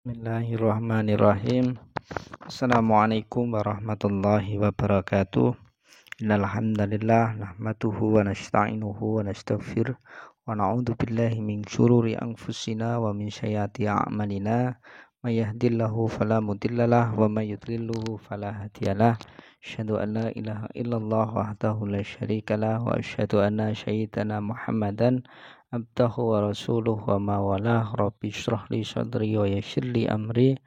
Bismillahirrahmanirrahim. Assalamualaikum warahmatullahi wabarakatuh. Innal hamdalillah nahmaduhu wa nasta'inuhu wa nastaghfiruh wa na'udzu billahi min syururi anfusina wa min sayyiati a'malina. May yahdihillahu fala mudhillalah wa may yudlilhu fala hadiyalah. Asyhadu an la ilaha illallah wahdahu la syarikalah wa asyhadu anna sayyidana Muhammadan abdahu wa rasuluh wa mawalah. Rabbi shrah li sadri wa yassir li amri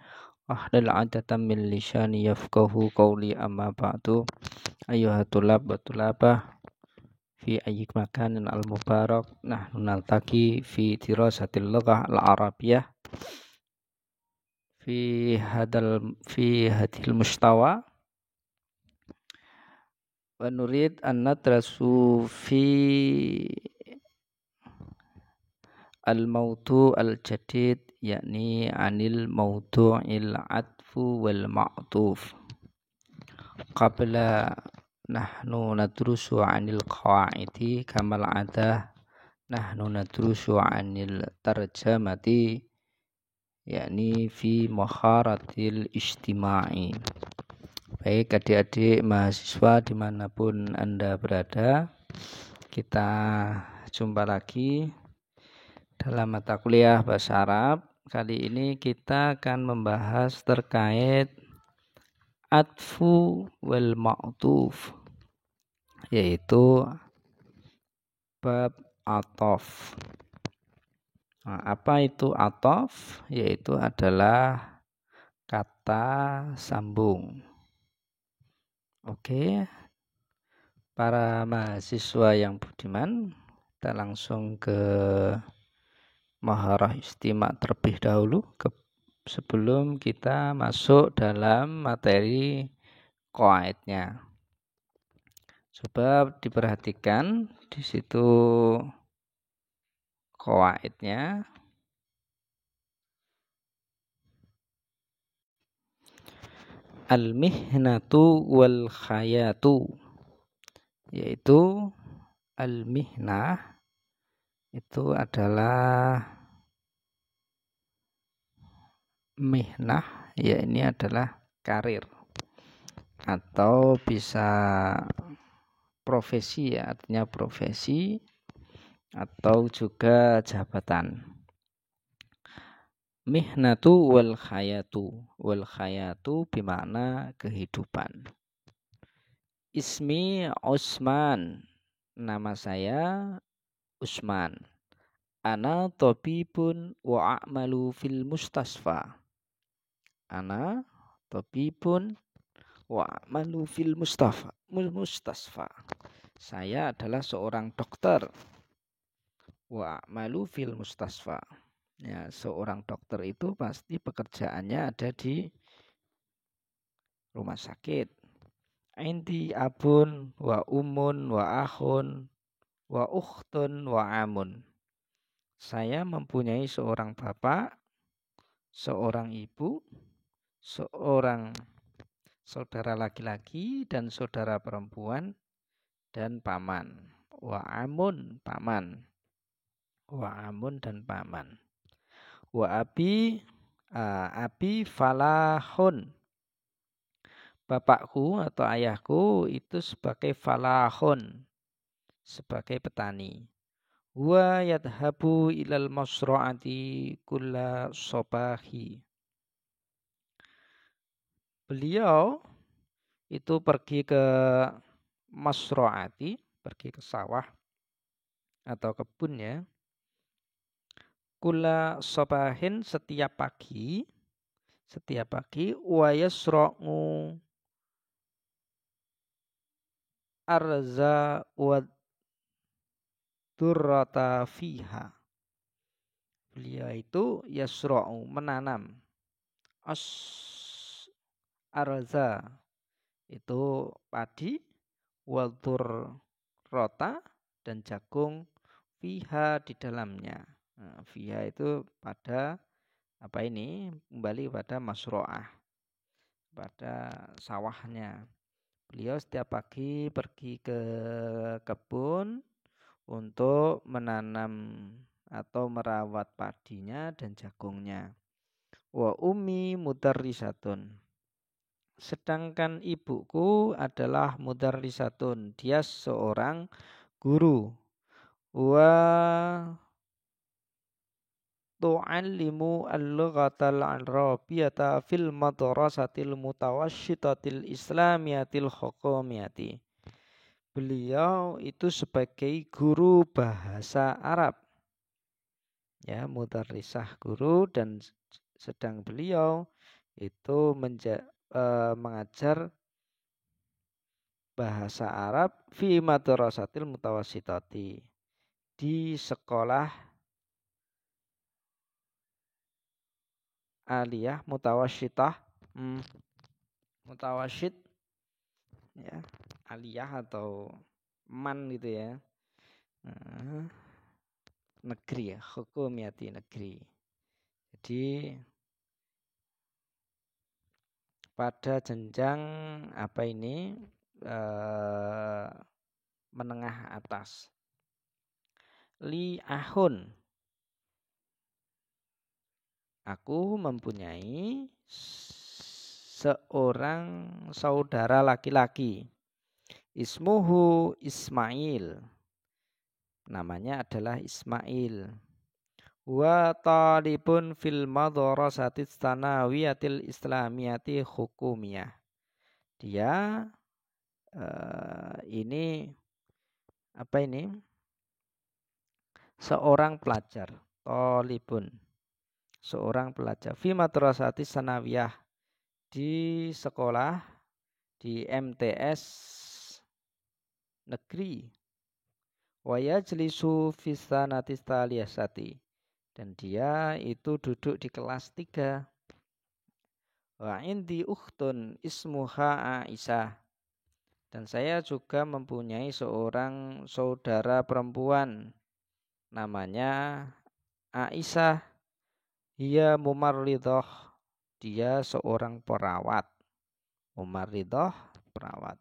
wahlul 'uqdatam min lisani yafqahu qawli. Amma ba'du. Ayyuhat tulab wa tulabah fi ayyi makanin al mubarak nahnu naltaqi fi dirasatil lughah al arabiyyah fi hadil mustawa wa nurid an nadrasu fi al-mawdu' al-jadid, yakni anil mawdu'il atfu wal ma'tuf. Qabla nahnu nadrusu anil qawaidi kamal adah, nahnu nadrusu anil tarjamati, yakni fi mukharatil ijtima'i. Baik adik-adik mahasiswa dimanapun Anda berada, kita jumpa lagi dalam mata kuliah bahasa Arab. Kali ini kita akan membahas terkait atfu wal ma'tuf, yaitu bab atof. Nah, apa itu atof? Yaitu adalah kata sambung. Oke, para mahasiswa yang budiman, kita langsung ke maharah istimak terlebih dahulu sebelum kita masuk dalam materi qawaidnya. Coba diperhatikan di situ qawaidnya. Al-mihnatu wal khayatu, yaitu al-mihnah itu adalah mihnah, ya ini adalah karir atau bisa profesi, ya artinya profesi atau juga jabatan. Mihnatu wal khayatu bermakna kehidupan. Ismi Usman, nama saya Usman. Ana tabibun wa a'malu fil mustasfa. Ana tabibun wa a'malu fil mustasfa. Saya adalah seorang dokter. Wa a'malu fil mustasfa. Ya, seorang dokter itu pasti pekerjaannya ada di rumah sakit. Indi abun wa umun wa akhun wa ukhtun wa amun. Saya mempunyai seorang bapak, seorang ibu, seorang saudara laki-laki dan saudara perempuan, dan paman. Wa amun, paman. Wa amun dan paman. Wa abi falahun. Bapakku atau ayahku itu sebagai falahun, sebagai petani. Wa yadhabu ilal masra'ati kulla sobahi. Beliau itu pergi ke masra'ati, pergi ke sawah atau kebun, ya. Kulla sobahin, setiap pagi wa yasra'u arza wa durrata fiha. Beliau itu yasra'u, menanam. Arza itu padi, waldur rota dan jagung, fiha di dalamnya. Nah, fiha itu pada apa ini? Kembali pada masro'ah, pada sawahnya. Beliau setiap pagi pergi ke kebun untuk menanam atau merawat padinya dan jagungnya. Wa ummi mudarrisatun. Sedangkan ibuku adalah mudarrisatun. Dia seorang guru. Wa tu'allimu al-lughatal arabiyata fil madrasatil mutawassitatil islamiyatil hukumiyati. Beliau itu sebagai guru bahasa Arab. Ya, mudarrisah guru, dan sedang beliau itu mengajar bahasa Arab fi madrasatil mutawassitati, di sekolah aliyah mutawasyitah, mutawassyit ya, aliyah atau man gitu ya. Negeri ya, hukumiyati, negeri. Jadi pada jenjang apa ini menengah atas. Li ahun, aku mempunyai seorang saudara laki-laki. Ismuhu Ismail, namanya adalah Ismail. Wa talibun fil madrasatis sanawiyatil islamiyati hukumiyah. Dia ini apa ini? Seorang pelajar, talibun, seorang pelajar fi madrasatis sanawiyah, di sekolah di MTS negeri. Wa yajlisu fi sanatis taliyasati, dan dia itu duduk di kelas 3. Wa indi ukhtun ismuha Aisyah, dan saya juga mempunyai seorang saudara perempuan, namanya Aisyah. Ia mumarridhah, dia seorang perawat. Mumarridhah, perawat.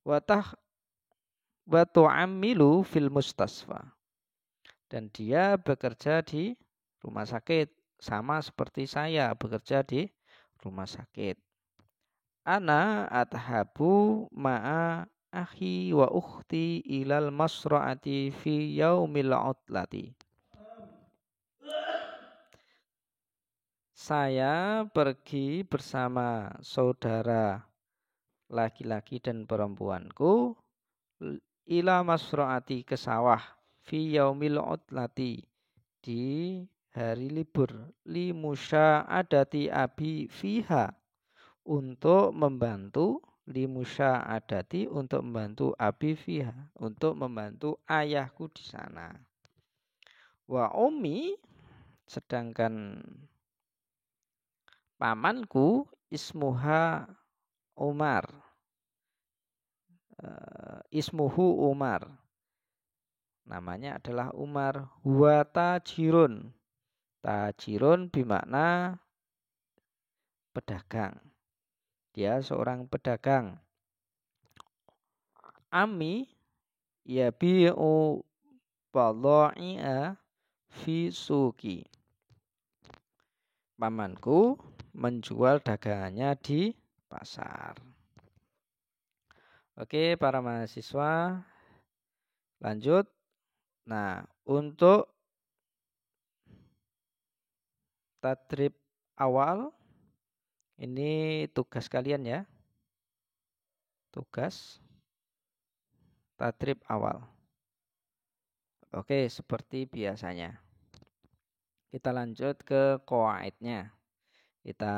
Wa tu'ammilu fil mustasfa, dan dia bekerja di rumah sakit, sama seperti saya bekerja di rumah sakit. Ana athabu ma'a akhi wa ukhti ilal masra'ati fi yaumil utlati. Saya pergi bersama saudara laki-laki dan perempuanku ila masra'ati, ke sawah, fi yaumil utlati, di hari libur, li musya'adati abi fiha, untuk membantu, li musya'adati, untuk membantu abi fiha, untuk membantu ayahku di sana. Wa ummi, sedangkan pamanku, ismuha Umar, ismuhu Umar, namanya adalah Umar. Huwa tajirun, tajirun bermakna pedagang, dia seorang pedagang. Ami yabi'u badha'i'a fi suki, pamanku menjual dagangannya di pasar. Oke, para mahasiswa, lanjut. Nah, untuk tadrib awal, ini tugas kalian ya. Tugas tadrib awal. Oke, seperti biasanya. Kita lanjut ke qawaidnya. Kita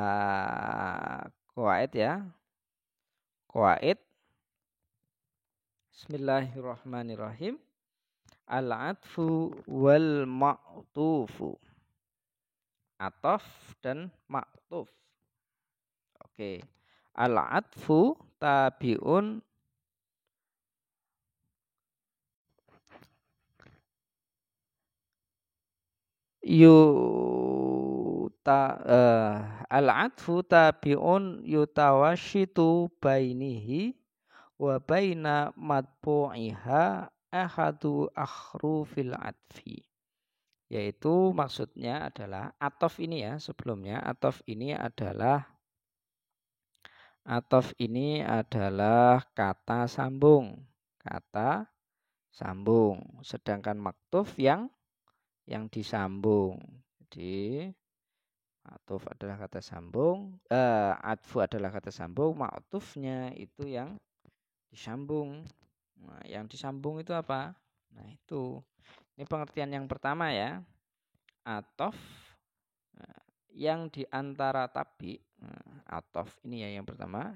qawaid ya. Qawaid. Bismillahirrahmanirrahim. Al-atfu wal ma'tufu. Ataf dan ma'tuf. Oke. Al-atfu tabi'un al-atfu tabi'un yutawashitu bainihi wa baina matbu'iha ahadu akhrufil atfi. yaitu maksudnya adalah atof ini ya, sebelumnya atof ini adalah kata sambung. Kata sambung. Sedangkan maktuf yang disambung. Jadi atuf adalah kata sambung, atfu adalah kata sambung, maktufnya itu yang disambung. Nah, yang disambung itu apa? Nah, itu. Ini pengertian yang pertama ya. Atof yang diantara tabi. Atof ini ya yang pertama.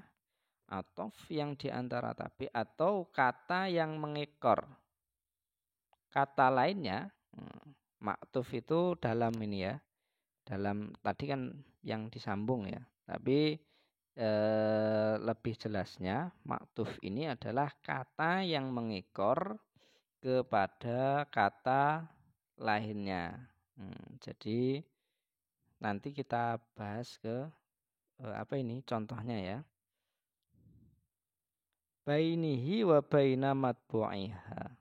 Atof yang diantara tabi atau kata yang mengekor. Kata lainnya, maktuf itu dalam ini ya. Dalam tadi kan yang disambung ya. Tapi lebih jelasnya maktuf ini adalah kata yang mengekor kepada kata lainnya. Jadi nanti kita bahas ke apa ini contohnya ya. Bainihi wa baina matbu'iha.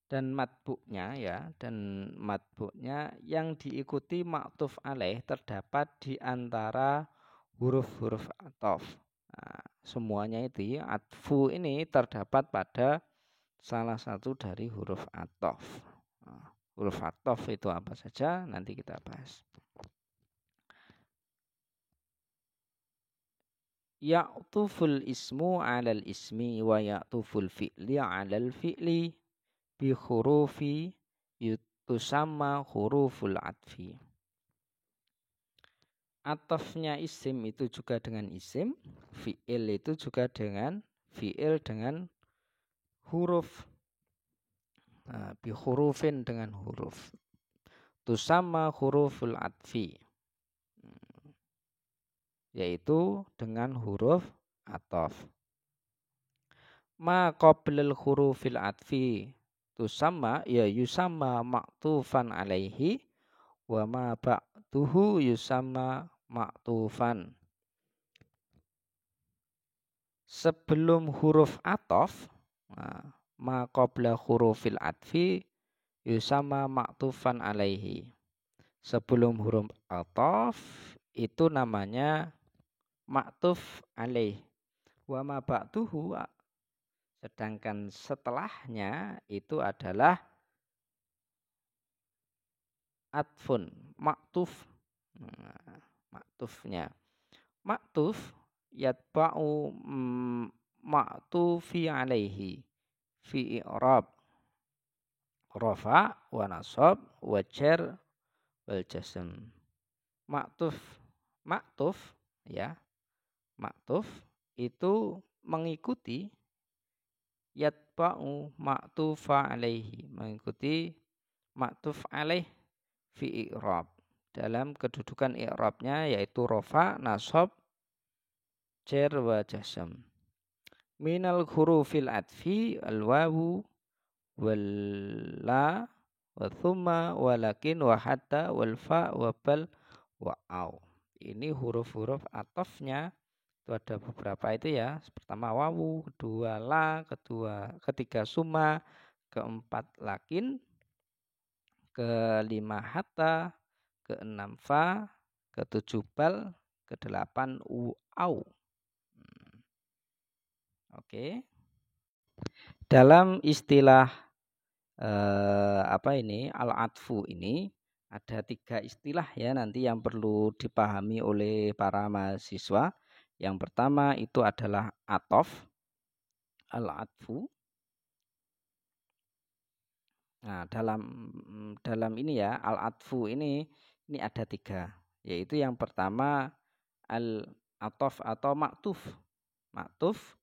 Dan matbu'nya ya, dan matbu'nya yang diikuti maktuf alaih terdapat di antara huruf-huruf atof. Nah, semuanya itu atfu ini terdapat pada salah satu dari huruf atof. Nah, huruf atof itu apa saja nanti kita bahas. Ya'tuful ismu 'alal ismi wa ya'tuful fi'li 'alal fi'li bi hurufi yutusamma huruful atfi. Atofnya isim itu juga dengan isim, fi'il itu juga dengan fi'il dengan huruf. Nah, bi hurufin dengan huruf. Tusamma huruful atfi. Yaitu dengan huruf atof. Ma qablal hurufil atfi tusamma ya yusamma maktufan alaihi wa ma ba'duhu yusamma maktufan. Sebelum huruf atof, ma qabla hurufil atfi yusamma maktufan alaihi. Sebelum huruf atof itu namanya maktuf alaih. Wa ma ba'duhu, sedangkan setelahnya itu adalah atfun, maktuf. Maktufnya. Maktuf yatba'u maktufi alaihi fi i'rab rafa wa nasab wa jar wal jazm. Maktuf ya. Maktuf itu mengikuti yatba'u maktufa alaihi, mengikuti maktuf alaih fi i'rab, dalam kedudukan i'rabnya yaitu rafa, nasab, jar wa jazm. Minal hurufil atfi al-wawu wal la wa thumma walakin wa hatta wal fa wa bal wa au. Ini huruf-huruf atofnya itu ada beberapa itu ya. Pertama wawu, kedua la, ketiga summa, keempat lakin, kelima hatta, keenam fa, ketujuh bal, kedelapan au. Oke. Dalam istilah al-atfu ini ada 3 istilah ya nanti yang perlu dipahami oleh para mahasiswa. Yang pertama itu adalah atof, al-atfu. Nah, dalam ini ya al-atfu ini ada 3, yaitu yang pertama al-atof atau maktuf. Maktuf.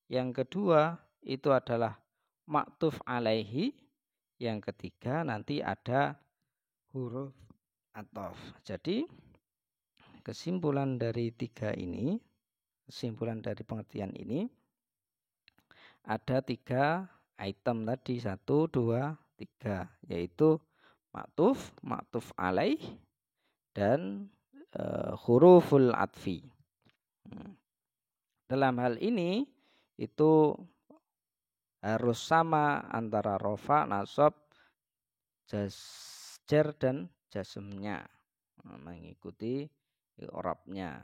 Yang kedua itu adalah maktuf alaihi. Yang ketiga nanti ada huruf atof. Jadi kesimpulan dari 3 ini, kesimpulan dari pengertian ini ada 3 item tadi, 1, 2, 3, yaitu maktuf, maktuf alaih, dan huruful atfi. Dalam hal ini itu harus sama antara rofa, nasab, jar dan jazmnya, mengikuti i'rabnya.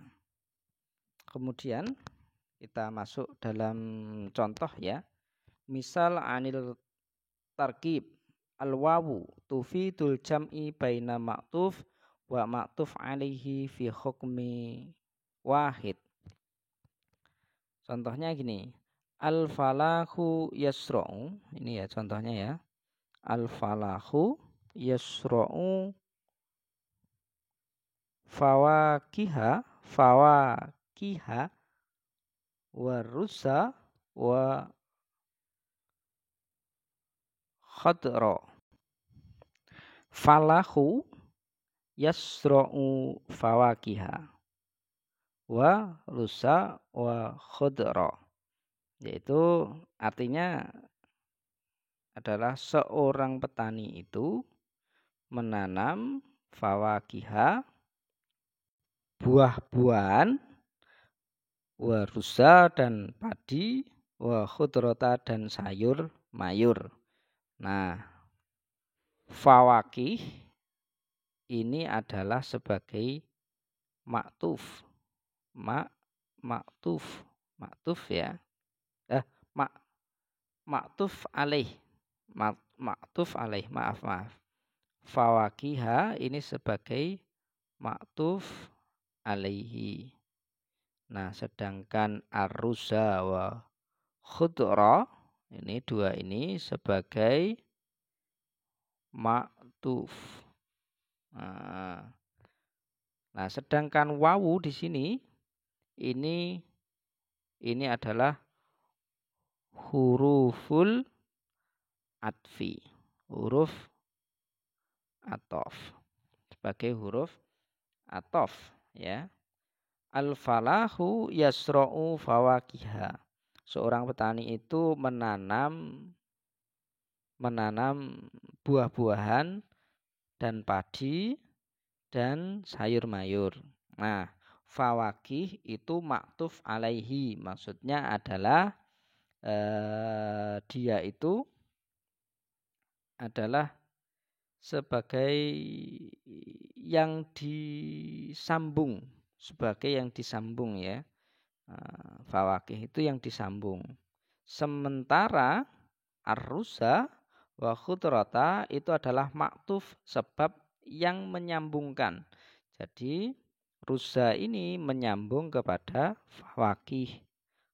Kemudian kita masuk dalam contoh ya. Misal anil tarkib al-wawu tufidul jam'i baina ma'tuf wa ma'tuf alaihi fi hukmi wahid. Contohnya gini. Al-falahu yasra'u. Ini ya contohnya ya. Al-falahu yasra'u fawakiha warusa wa khadra. Falahu yasra'u fawakiha wa rusa wa khadra, yaitu artinya adalah seorang petani itu menanam fawakiha, buah-buahan, wa rusa dan padi, wa khudrata dan sayur mayur. Nah, fawakih ini adalah sebagai maktuf. Maktuf ya. Maktuf alaih. Maktuf alaih, maaf. Fawakiha ini sebagai maktuf alaihi. Nah, sedangkan arruza wa khudra ini dua ini sebagai maktuf. Nah, sedangkan wawu di sini ini adalah huruful atfi, huruf atof, sebagai huruf atof ya. Al-falahu yasra'u fawakiha. Seorang petani itu menanam buah-buahan dan padi dan sayur mayur. Nah, fawakih itu maktuf alaihi, maksudnya adalah dia itu adalah sebagai yang disambung, ya. Fawakih itu yang disambung. Sementara arrusa wa khudrata itu adalah maktuf sebab yang menyambungkan. Jadi rusa ini menyambung kepada fawakih,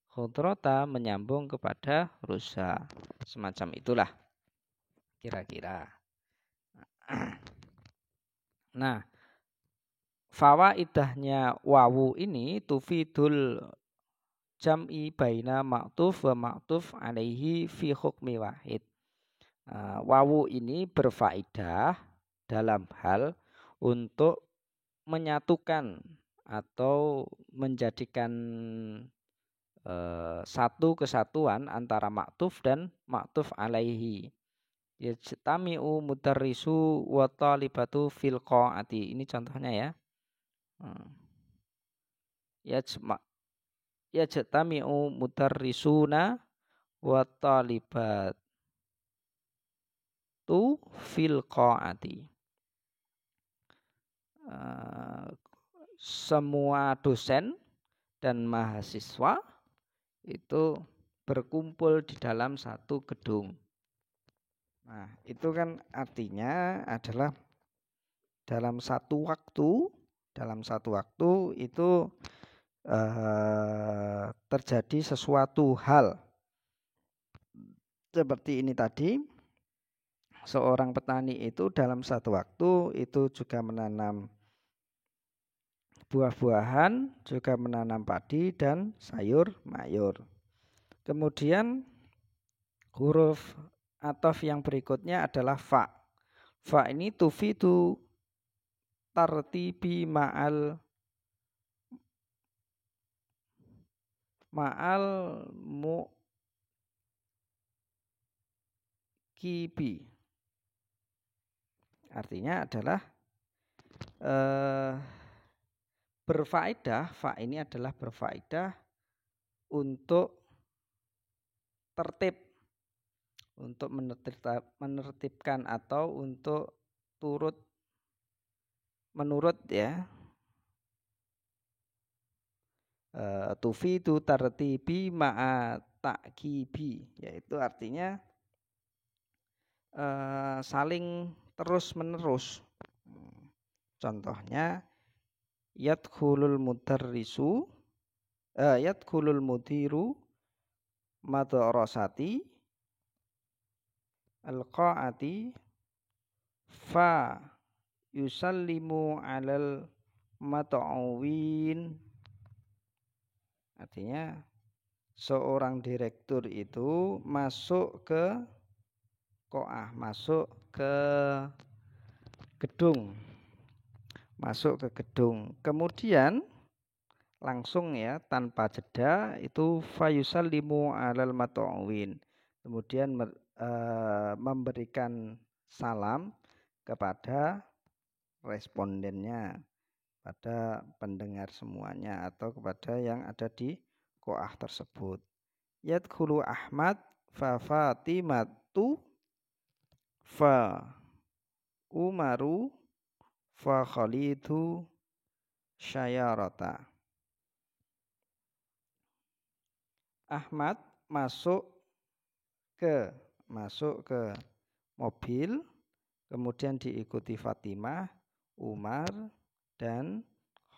khudrata menyambung kepada rusa. Semacam itulah kira-kira. Nah, fawaidahnya wawu ini tufidul jam'i baina maktuf wa maktuf alaihi fi hukmi wahid. Wawu ini berfaedah dalam hal untuk menyatukan atau menjadikan satu kesatuan antara maktuf dan maktuf alaihi. Yajtami'u mudarrisu wa talibatu fil qa'ati. Ini contohnya ya. Yajtami'u mudarrisuna wa talibatu fil qa'ati. Semua dosen dan mahasiswa itu berkumpul di dalam satu gedung. Nah, itu kan artinya adalah dalam satu waktu itu terjadi sesuatu hal. Seperti ini tadi, seorang petani itu dalam satu waktu itu juga menanam buah-buahan, juga menanam padi dan sayur mayur. Kemudian huruf atof yang berikutnya adalah fa. Fa ini tufidu tartibi ma'al mukibi. Artinya adalah berfaedah. Fa ini adalah berfaedah untuk tertib, untuk menertibkan atau untuk menurut ya, tufidu tartibi ma'a ta'kibi, yaitu artinya saling terus menerus. Contohnya yadkhulul mudiru madrasati alqaati fa yusallimu alal mat'awin. Artinya seorang direktur itu masuk ke qa'ah, masuk ke gedung. Kemudian langsung ya, tanpa jeda itu fayusallimu alal mat'awin. Kemudian memberikan salam kepada respondennya, pada pendengar semuanya atau kepada yang ada di qa'ah tersebut. Yadkhulu Ahmad fa Fatimatu fa Umaru fa Khalidu syayarata. Ahmad masuk ke mobil, kemudian diikuti Fatimah, Umar, dan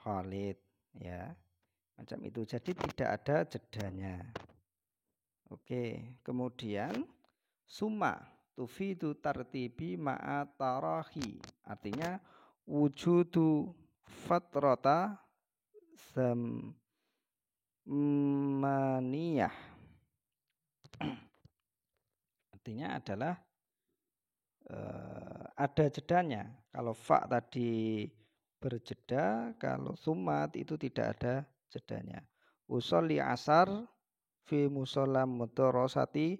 Khalid, ya. Macam itu. Jadi tidak ada jedanya. Oke, kemudian summa tufidu tartibi ma'a tarahi. Artinya wujudu fatrata zamaniyah. Artinya adalah ada jedanya. Kalau fa tadi berjeda, kalau sumat itu tidak ada jedanya. Usolli asar fi musola mudarosati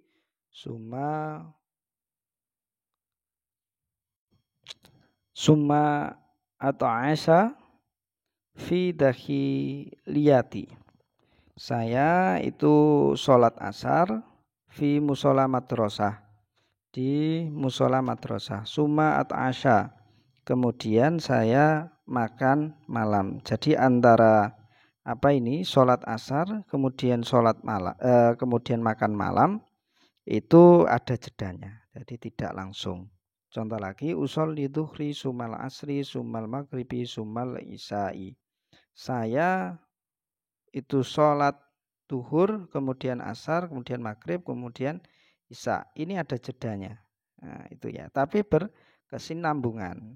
summa atau asa fi dakhiliyati. Saya itu sholat asar fi musola madrasah, di musola madrasah. Summa at'asha, kemudian saya makan malam. Jadi antara sholat asar kemudian kemudian makan malam itu ada jedanya, jadi tidak langsung. Contoh lagi, usolli dhuhri sumal asri sumal maghribi sumal isya'i. Saya itu sholat duhur, kemudian asar, kemudian maghrib, kemudian isya. Ini ada jedanya. Nah, itu ya. Tapi berkesinambungan.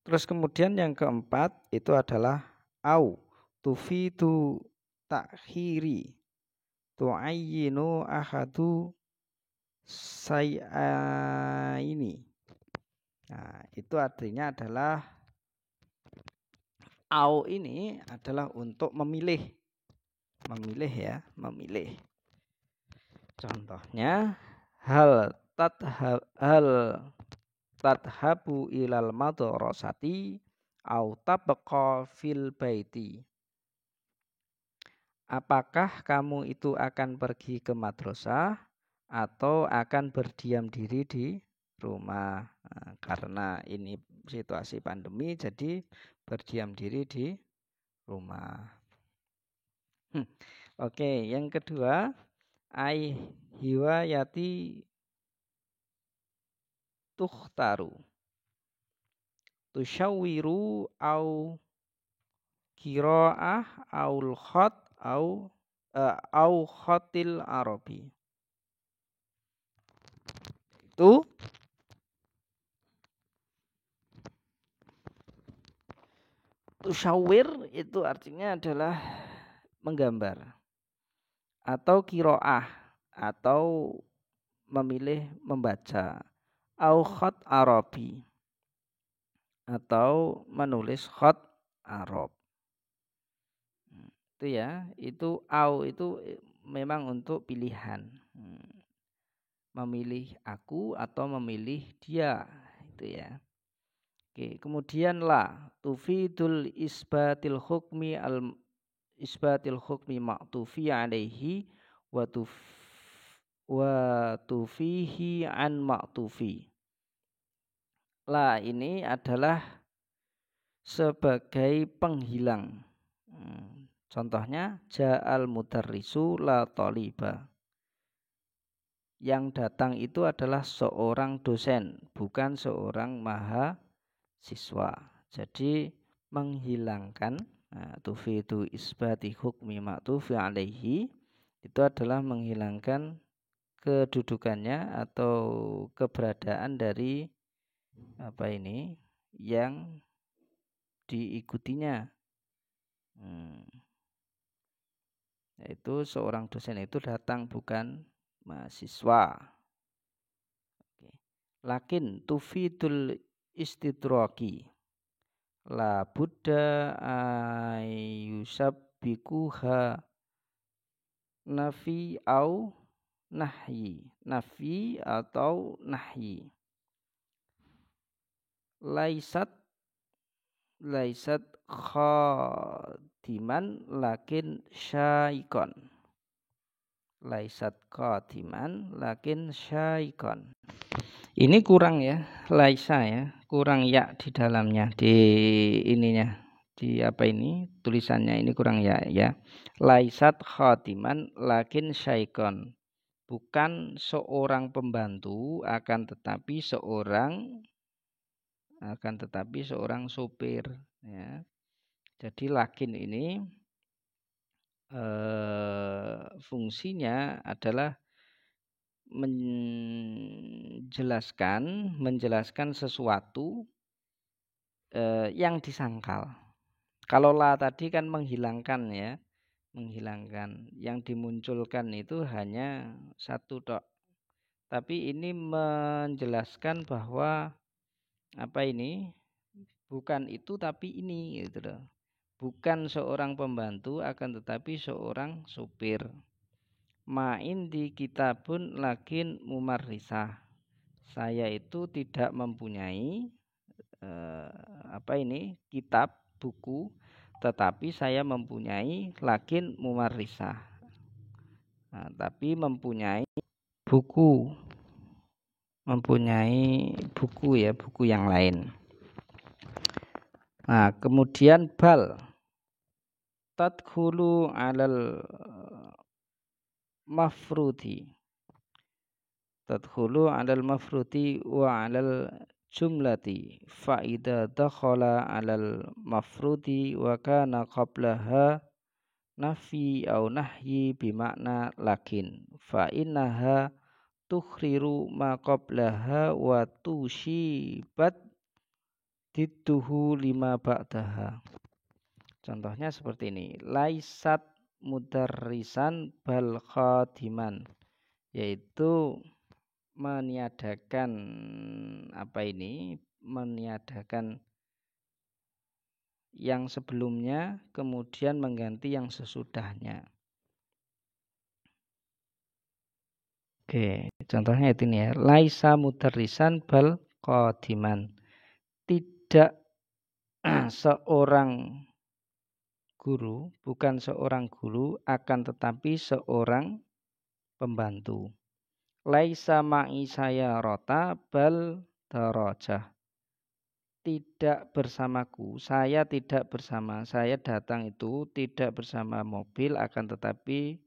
Terus kemudian yang keempat itu adalah au tufidu takhiri tu'ayyinu ahadu say'aini. Nah, itu artinya adalah au ini adalah untuk memilih ya, memilih. Contohnya hal tadhabu ilal madrasati au tabqa fil baiti. Apakah kamu itu akan pergi ke madrasah atau akan berdiam diri di rumah? Nah, karena ini situasi pandemi, jadi berdiam diri di rumah. Oke, yang kedua, ai hiwayati tukhtaru tusyawiru au qiraah aul khat au khatil arabi. Itu tusyawir itu artinya adalah menggambar, atau qiraah atau memilih membaca, au khat arabi atau menulis khat Arab. Itu ya, itu au itu memang untuk pilihan. Memilih aku atau memilih dia, itu ya. Oke, kemudian la tufidul isbatil hukmi ma'tufi alaihi wa tufihi an ma'tufi. La ini adalah sebagai penghilang. Contohnya ja'al mudarrisu la taliba. Yang datang itu adalah seorang dosen, bukan seorang mahasiswa. Jadi menghilangkan tufidu isbati hukmi ma'tufi alaihi itu adalah menghilangkan kedudukannya atau keberadaan dari yang diikutinya. Yaitu seorang dosen itu datang bukan mahasiswa. Lakin tufidul istidraki la buddha ayusabbikuha nafi au nahyi. Nafi atau nahyi. Laisat khadiman lakin syaikon. Laisat khadiman lakin syaikon. Ini kurang ya, laisa ya, kurang ya di dalamnya, di ininya, di tulisannya ini kurang ya. Laisat khadiman lakin syaikon. Bukan seorang pembantu akan tetapi seorang sopir ya. Jadi lakin ini fungsinya adalah menjelaskan sesuatu yang disangkal. Kalau la tadi kan menghilangkan ya, menghilangkan. Yang dimunculkan itu hanya satu tok. Tapi ini menjelaskan bahwa bukan itu tapi ini gitu loh. Bukan seorang pembantu akan tetapi seorang supir. Ma'in di kitabun lakin mumarrisah. Saya itu tidak mempunyai kitab buku, tetapi saya mempunyai lakin mumarrisah. Tapi mempunyai buku ya, buku yang lain. Nah, kemudian bal tadkhulu alal mafrudi wa alal jumlati fa idza dakhala alal mafrudi wa kana qablaha nafi au nahyi bimakna lakin fa innaha tukhriru ma qablaha wa tushibat didduhu lima ba'daha. Contohnya seperti ini. Laisat mudarrisan bal khadiman, yaitu meniadakan meniadakan yang sebelumnya kemudian mengganti yang sesudahnya. Oke, contohnya itu nih ya. Laisa mudarrisan bal khadiman. Tidak seorang guru, bukan seorang guru akan tetapi seorang pembantu. Laisa ma'i saya rota bal darajah. Tidak bersamaku, saya tidak bersama, saya datang itu tidak bersama mobil akan tetapi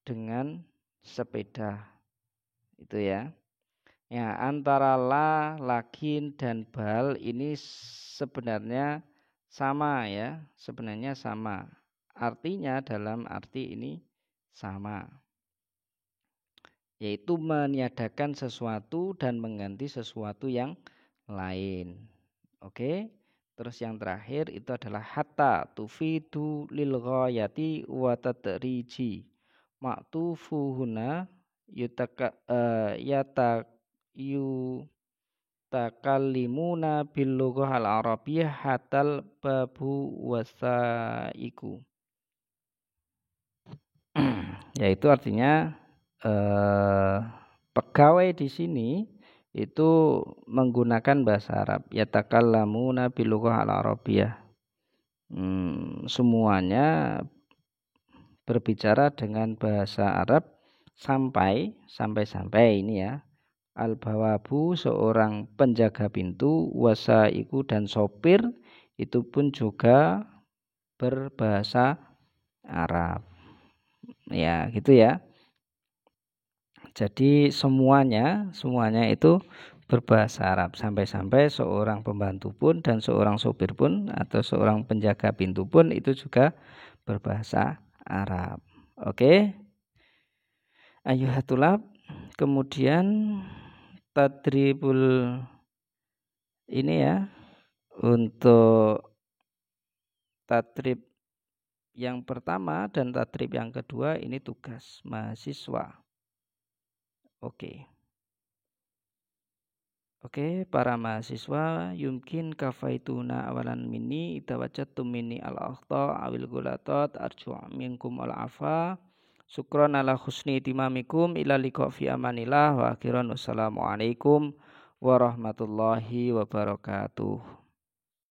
dengan sepeda. Itu ya. Ya, antara la, lakin dan bal ini sebenarnya sama ya, sebenarnya sama. Artinya dalam arti ini sama. Yaitu meniadakan sesuatu dan mengganti sesuatu yang lain. Oke. Terus yang terakhir itu adalah hatta tufidu lil ghayati wa tadriji. Ma'tufuhuna yutakallimuna bil lughah al arabiyyah hatal babu wasaiku. Yaitu artinya pegawai di sini itu menggunakan bahasa Arab. Yatakallamuna bil lughah al arabiyyah. Semuanya berbicara dengan bahasa Arab sampai ini ya, Al-bawabu seorang penjaga pintu, wasaiku dan sopir itu pun juga berbahasa Arab. Ya, gitu ya. Jadi semuanya itu berbahasa Arab, sampai-sampai seorang pembantu pun dan seorang sopir pun atau seorang penjaga pintu pun itu juga berbahasa Arab. Oke. Ayuhatulab. Kemudian tadribul ini ya, untuk tadrib yang pertama dan tadrib yang kedua ini tugas mahasiswa. Oke. Oke, para mahasiswa, yumkin kafaituna awalan minni idawajattum minni al-akhta awil gulatat arju minkum al-afa. Syukran ala husni timamikum ila liqa fi amanillah wa akhiran wassalamualaikum warahmatullahi wabarakatuh.